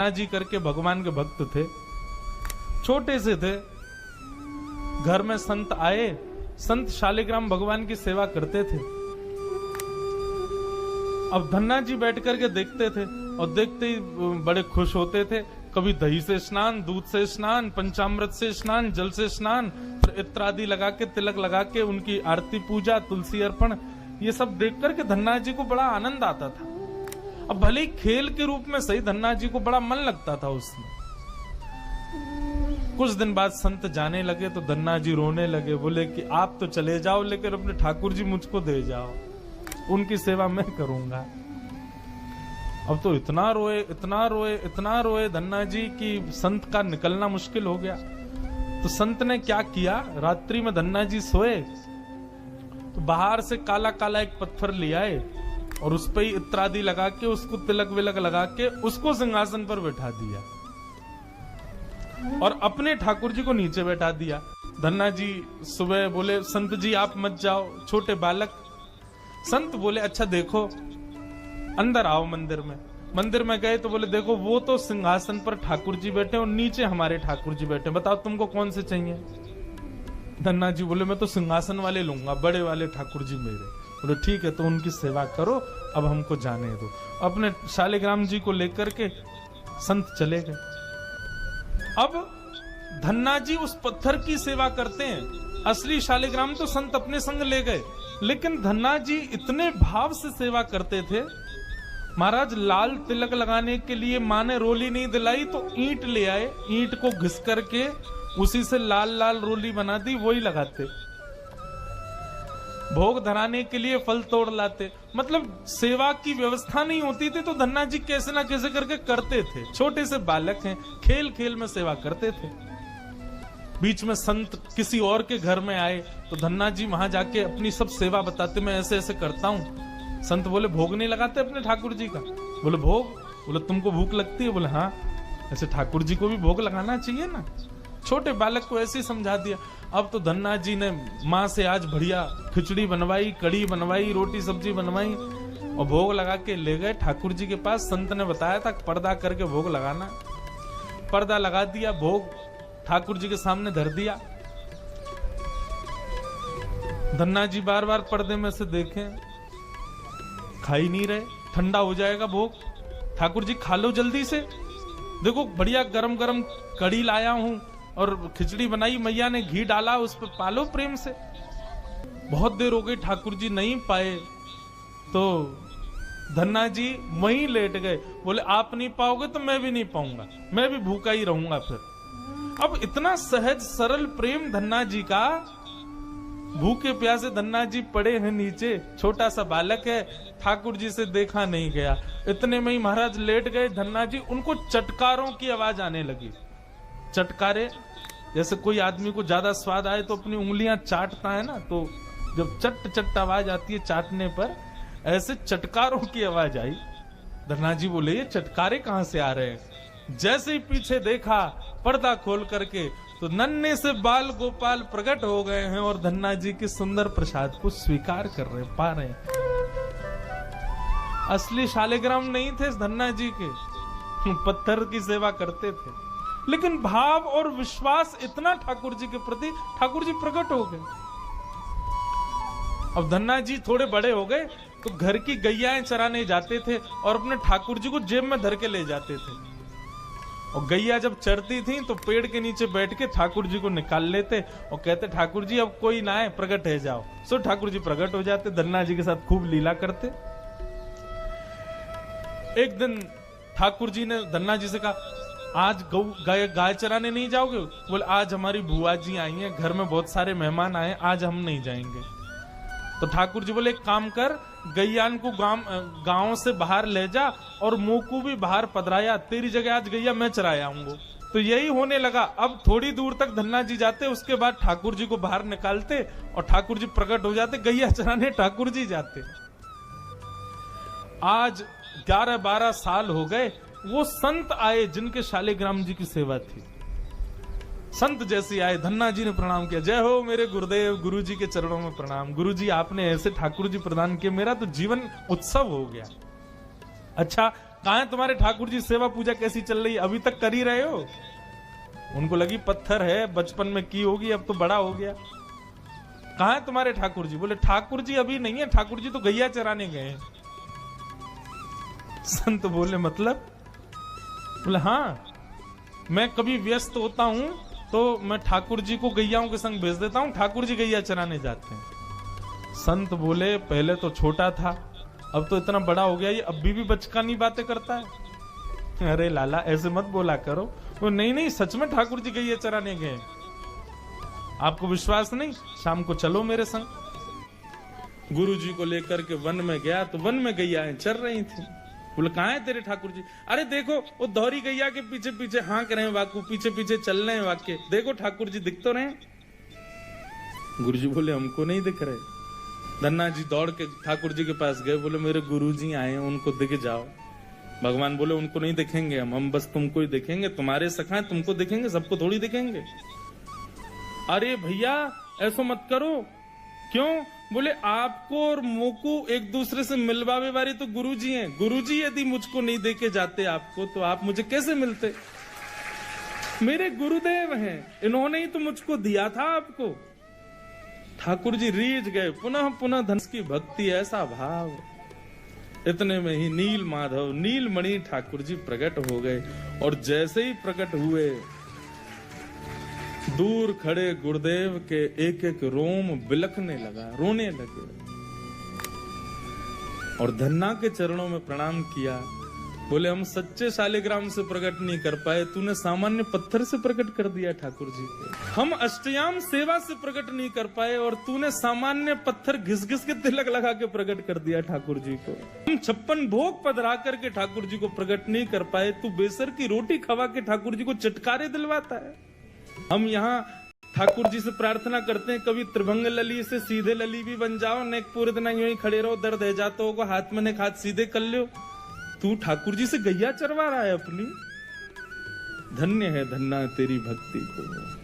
जी करके भगवान के भक्त थे, छोटे से थे। घर में संत आए, संत शालिग्राम भगवान की सेवा करते थे। अब धन्ना जी बैठ करके देखते थे और देखते ही बड़े खुश होते थे। कभी दही से स्नान, दूध से स्नान, पंचामृत से स्नान, जल से स्नान, फिर इत्र आदि लगा के, तिलक लगा के उनकी आरती पूजा, तुलसी अर्पण, ये सब देख करके धन्ना जी को बड़ा आनंद आता था। अब भले ही खेल के रूप में सही, धन्ना जी को बड़ा मन लगता था उसमें। कुछ दिन बाद संत जाने लगे तो धन्ना जी रोने लगे, बोले कि आप तो चले जाओ लेकिन अपने ठाकुर जी मुझको दे जाओ, उनकी सेवा मैं करूंगा। अब तो इतना रोए, इतना रोए, इतना रोए धन्ना जी कि संत का निकलना मुश्किल हो गया। तो संत ने क्या किया, रात्रि में धन्ना जी सोए तो बाहर से काला काला एक पत्थर ले आए और उस पर ही इत्र आदि लगा के, उसको तिलक विलक लगा के उसको सिंहासन पर बैठा दिया और अपने ठाकुर जी को नीचे बैठा दिया। धन्ना जी सुबह बोले, संत जी आप मत जाओ, छोटे बालक। संत बोले, अच्छा देखो, अंदर आओ मंदिर में। मंदिर में गए तो बोले, देखो वो तो सिंहासन पर ठाकुर जी बैठे और नीचे हमारे ठाकुर जी बैठे, बताओ तुमको कौन से चाहिए। धन्ना जी बोले, मैं तो सिंहासन वाले लूंगा, बड़े वाले ठाकुर जी मेरे। बोले ठीक है, तो उनकी सेवा करो, अब हमको जाने दो। अपने शालिग्राम जी को लेकर के संत चले गए। अब धन्ना जी उस पत्थर की सेवा करते हैं, असली शालिग्राम तो संत अपने संग ले गए, लेकिन धन्ना जी इतने भाव से सेवा करते थे। महाराज लाल तिलक लगाने के लिए माँ ने रोली नहीं दिलाई तो ईंट ले आए, ईंट को घिस करके उसी से लाल लाल रोली बना दी, वही लगाते। भोग धराने के लिए फल तोड़ लाते। मतलब सेवा की व्यवस्था नहीं होती थी तो धन्ना जी कैसे ना कैसे करके करते थे। छोटे से बालक हैं, खेल खेल में सेवा करते थे। बीच में संत किसी और के घर में आए तो धन्ना जी वहां जाके अपनी सब सेवा बताते, मैं ऐसे ऐसे करता हूँ। संत बोले, भोग नहीं लगाते अपने ठाकुर जी का? बोले भोग। बोले तुमको भूख लगती है? बोले हाँ, ऐसे ठाकुर जी को भी भोग लगाना चाहिए ना। छोटे बालक को ऐसे ही समझा दिया। अब तो धन्ना जी ने माँ से आज बढ़िया खिचड़ी बनवाई, कड़ी बनवाई, रोटी सब्जी बनवाई और भोग लगा के ले गए ठाकुर जी के पास। संत ने बताया था पर्दा करके भोग लगाना। पर्दा लगा दिया, भोग ठाकुर जी के सामने धर दिया। धन्ना जी बार बार पर्दे में से देखें, खा ही नहीं रहे। ठंडा हो जाएगा भोग, ठाकुर जी खा लो जल्दी से, देखो बढ़िया गरम गरम कड़ी लाया हूं और खिचड़ी बनाई, मैया ने घी डाला उस पर, पालो प्रेम से। बहुत देर हो गई, ठाकुर जी नहीं पाए तो धन्ना जी वहीं लेट गए। बोले आप नहीं पाओगे तो मैं भी नहीं पाऊंगा, मैं भी भूखा ही रहूंगा फिर। अब इतना सहज सरल प्रेम धन्ना जी का। भूखे प्यासे धन्ना जी पड़े हैं नीचे, छोटा सा बालक है, ठाकुर जी से देखा नहीं गया। इतने में ही महाराज लेट गए धन्ना जी, उनको चटकारों की आवाज आने लगी। चटकारे, जैसे कोई आदमी को ज्यादा स्वाद आए तो अपनी उंगलियां चाटता है ना, तो जब चट चट आवाज आती है चाटने पर, ऐसे चटकारों की आवाज आई। धन्ना जी बोले, ये चटकारे कहां से आ रहे हैं? जैसे ही पीछे देखा पर्दा खोल करके तो नन्हे से बाल गोपाल प्रकट हो गए हैं और धन्ना जी के सुंदर प्रसाद को स्वीकार कर रहे, पा रहे हैं। असली शालिग्राम नहीं थे धन्ना जी के, पत्थर की सेवा करते थे, लेकिन भाव और विश्वास इतना ठाकुर जी के प्रति, ठाकुर जी प्रकट हो गए। अब धन्ना जी थोड़े बड़े हो गए तो घर की गैयाएं चराने जाते थे और अपने ठाकुर जी को जेब में धर के ले जाते थे। और गैया जब चरती थी तो पेड़ के नीचे बैठ के ठाकुर जी को निकाल लेते और कहते, ठाकुर जी अब कोई ना आए, प्रकट है जाओ। सो ठाकुर जी प्रकट हो जाते, धन्ना जी के साथ खूब लीला करते। एक दिन ठाकुर जी ने धन्ना जी से कहा, आज गाय चराने नहीं जाओगे? बोले आज हमारी बुआ जी आई हैं, घर में बहुत सारे मेहमान आए, आज हम नहीं जाएंगे। तो ठाकुर जी बोले, एक काम कर, गैयान को गांव से बाहर ले जा और मुंह को भी बाहर पधराया, तेरी जगह आज गैया मैं चराया आऊंगा। तो यही होने लगा। अब थोड़ी दूर तक धन्ना जी जाते, उसके बाद ठाकुर जी को बाहर निकालते और ठाकुर जी प्रकट हो जाते, गैया चराने ठाकुर जी जाते। आज 11-12 साल हो गए, वो संत आए जिनके शालिग्राम जी की सेवा थी। संत जैसे आए, धन्ना जी ने प्रणाम किया, जय हो मेरे गुरुदेव, गुरु जी के चरणों में प्रणाम। गुरु जी आपने ऐसे ठाकुर जी प्रदान किए, मेरा तो जीवन उत्सव हो गया। अच्छा कहाँ है तुम्हारे ठाकुर जी, सेवा पूजा कैसी चल रही, अभी तक कर ही रहे हो? उनको लगी पत्थर है, बचपन में की होगी, अब तो बड़ा हो गया। कहाँ है तुम्हारे ठाकुर जी? बोले ठाकुर जी अभी नहीं है, ठाकुर जी तो गैया चराने गए हैं। संत बोले मतलब? बोले हाँ, मैं कभी व्यस्त होता हूं तो मैं ठाकुर जी को गैयाओं के संग भेज देता हूं, ठाकुर जी गैया चराने जाते हैं। संत बोले पहले तो छोटा था, अब तो इतना बड़ा हो गया, ये अभी भी बचकानी बातें करता है। अरे लाला ऐसे मत बोला करो। वो नहीं नहीं, सच में ठाकुर जी गैया चराने गए। आपको विश्वास नहीं? शाम को चलो मेरे संग। गुरु जी को लेकर के वन में गया तो वन में गैयाएं चर रही थी। बोले कहाँ है तेरे ठाकुर जी? अरे देखो वो दोहरी गैया के पीछे पीछे हाँक रहे हैं, वाकू पीछे पीछे चल रहे हैं वाक्य, देखो ठाकुर जी दिख तो रहे। गुरु जी बोले हमको नहीं दिख रहे। धन्ना जी दौड़ के ठाकुर जी के पास गए, बोले मेरे गुरु जी आए हैं, उनको दिख जाओ। भगवान बोले उनको नहीं दिखेंगे हम बस तुमको ही दिखेंगे, तुम्हारे सखा हैं, तुमको दिखेंगे, सबको थोड़ी दिखेंगे। अरे भैया ऐसा मत करो। क्यों? बोले आपको और मोकू एक दूसरे से मिलवावे वाले तो गुरुजी हैं। गुरुजी यदि मुझको नहीं देके जाते आपको, तो आप मुझे कैसे मिलते? मेरे गुरुदेव हैं, इन्होंने ही तो मुझको दिया था आपको। ठाकुर जी रीझ गए, पुनः पुनः धन की भक्ति, ऐसा भाव। इतने में ही नील माधव नीलमणि ठाकुर जी प्रकट हो गए, और जैसे ही प्रकट हुए दूर खड़े गुरुदेव के एक एक रोम बिलखने लगा, रोने लगे, और धन्ना के चरणों में प्रणाम किया। बोले हम सच्चे शालिग्राम से प्रकट नहीं कर पाए, तूने सामान्य पत्थर से प्रकट कर दिया ठाकुर जी को। हम अष्टयाम सेवा से प्रकट नहीं कर पाए, और तूने सामान्य पत्थर घिस घिस के तिलक लगा के प्रकट कर दिया ठाकुर जी को। हम 56 भोग पधरा करके ठाकुर जी को प्रकट नहीं कर पाए, तू बेसर की रोटी खवा के ठाकुर जी को चटकारे दिलवाता है। हम यहाँ ठाकुर जी से प्रार्थना करते हैं, कभी त्रिभंग लली से सीधे लली भी बन जाओ, नेक पूरे दिन यूं ही खड़े रहो, दर्द है जाता होगा, हाथ में नेक हाथ सीधे कर लो। तू ठाकुर जी से गैया चरवा रहा है अपनी। धन्य है धन्ना तेरी भक्ति को।